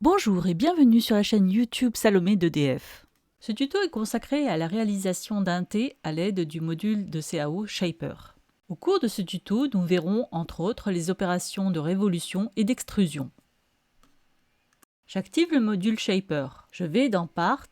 Bonjour et bienvenue sur la chaîne YouTube Salomé d'EDF. Ce tuto est consacré à la réalisation d'un thé à l'aide du module de CAO Shaper. Au cours de ce tuto, nous verrons entre autres les opérations de révolution et d'extrusion. J'active le module Shaper. Je vais dans Part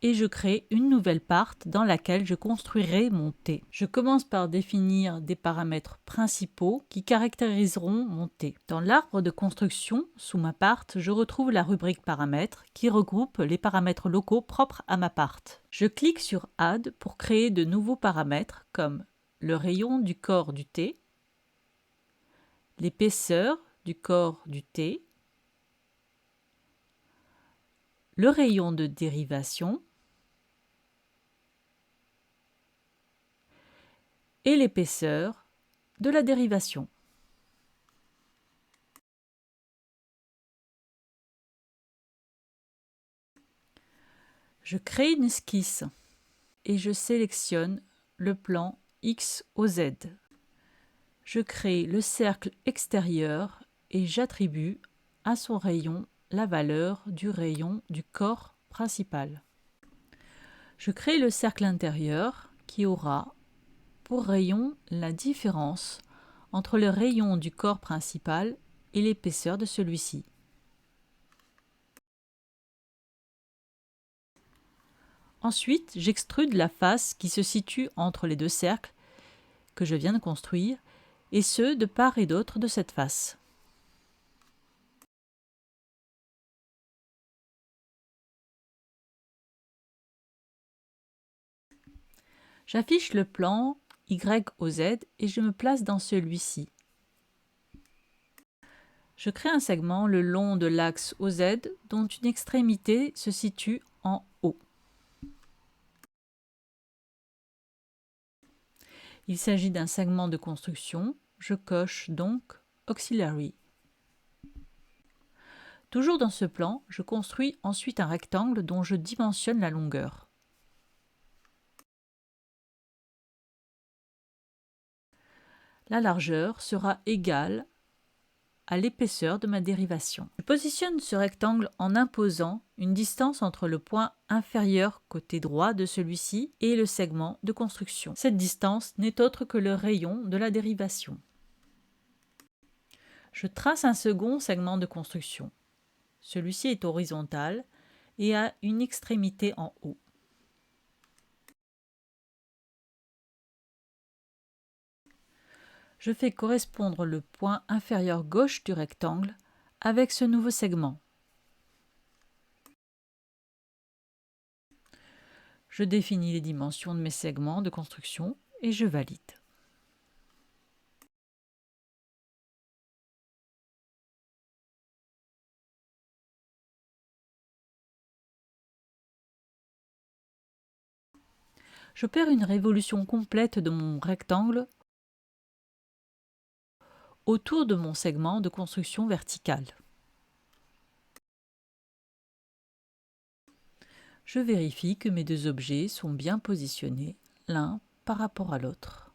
et je crée une nouvelle part dans laquelle je construirai mon thé. Je commence par définir des paramètres principaux qui caractériseront mon thé. Dans l'arbre de construction, sous ma part, je retrouve la rubrique paramètres qui regroupe les paramètres locaux propres à ma part. Je clique sur Add pour créer de nouveaux paramètres comme le rayon du corps du thé, l'épaisseur du corps du thé, le rayon de dérivation et l'épaisseur de la dérivation. Je crée une esquisse et je sélectionne le plan X, O, Z. Je crée le cercle extérieur et j'attribue à son rayon la valeur du rayon du corps principal. Je crée le cercle intérieur qui aura pour rayon la différence entre le rayon du corps principal et l'épaisseur de celui-ci. Ensuite, j'extrude la face qui se situe entre les deux cercles que je viens de construire, et ce, de part et d'autre de cette face. J'affiche le plan YOZ et je me place dans celui-ci. Je crée un segment le long de l'axe OZ dont une extrémité se situe en haut. Il s'agit d'un segment de construction, je coche donc Auxiliary. Toujours dans ce plan, je construis ensuite un rectangle dont je dimensionne la longueur. La largeur sera égale à l'épaisseur de ma dérivation. Je positionne ce rectangle en imposant une distance entre le point inférieur côté droit de celui-ci et le segment de construction. Cette distance n'est autre que le rayon de la dérivation. Je trace un second segment de construction. Celui-ci est horizontal et a une extrémité en haut. Je fais correspondre le point inférieur gauche du rectangle avec ce nouveau segment. Je définis les dimensions de mes segments de construction et je valide. J'opère une révolution complète de mon rectangle autour de mon segment de construction verticale. Je vérifie que mes deux objets sont bien positionnés l'un par rapport à l'autre.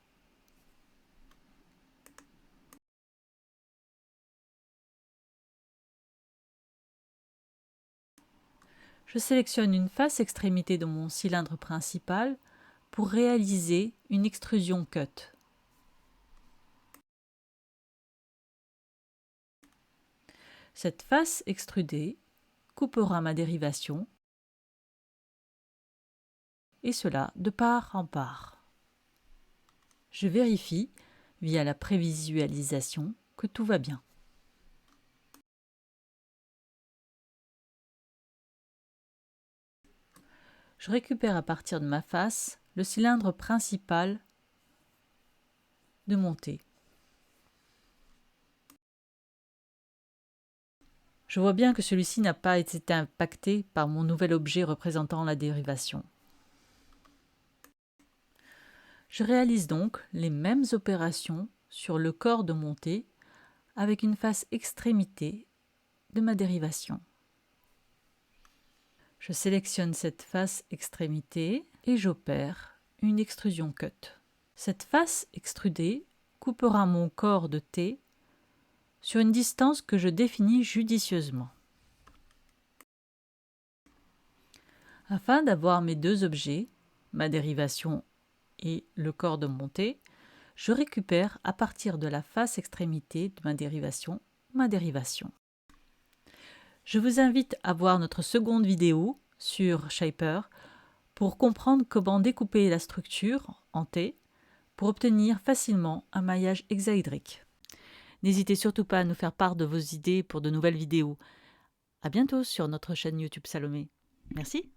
Je sélectionne une face extrémité de mon cylindre principal pour réaliser une extrusion cut. Cette face extrudée coupera ma dérivation, et cela de part en part. Je vérifie, via la prévisualisation, que tout va bien. Je récupère à partir de ma face le cylindre principal de mon thé. Je vois bien que celui-ci n'a pas été impacté par mon nouvel objet représentant la dérivation. Je réalise donc les mêmes opérations sur le corps de mon thé avec une face extrémité de ma dérivation. Je sélectionne cette face extrémité et j'opère une extrusion cut. Cette face extrudée coupera mon corps de thé sur une distance que je définis judicieusement. Afin d'avoir mes deux objets, ma dérivation et le corps de montée, je récupère à partir de la face extrémité de ma dérivation. Je vous invite à voir notre seconde vidéo sur Shaper pour comprendre comment découper la structure en T pour obtenir facilement un maillage hexaédrique. N'hésitez surtout pas à nous faire part de vos idées pour de nouvelles vidéos. À bientôt sur notre chaîne YouTube Salomé. Merci.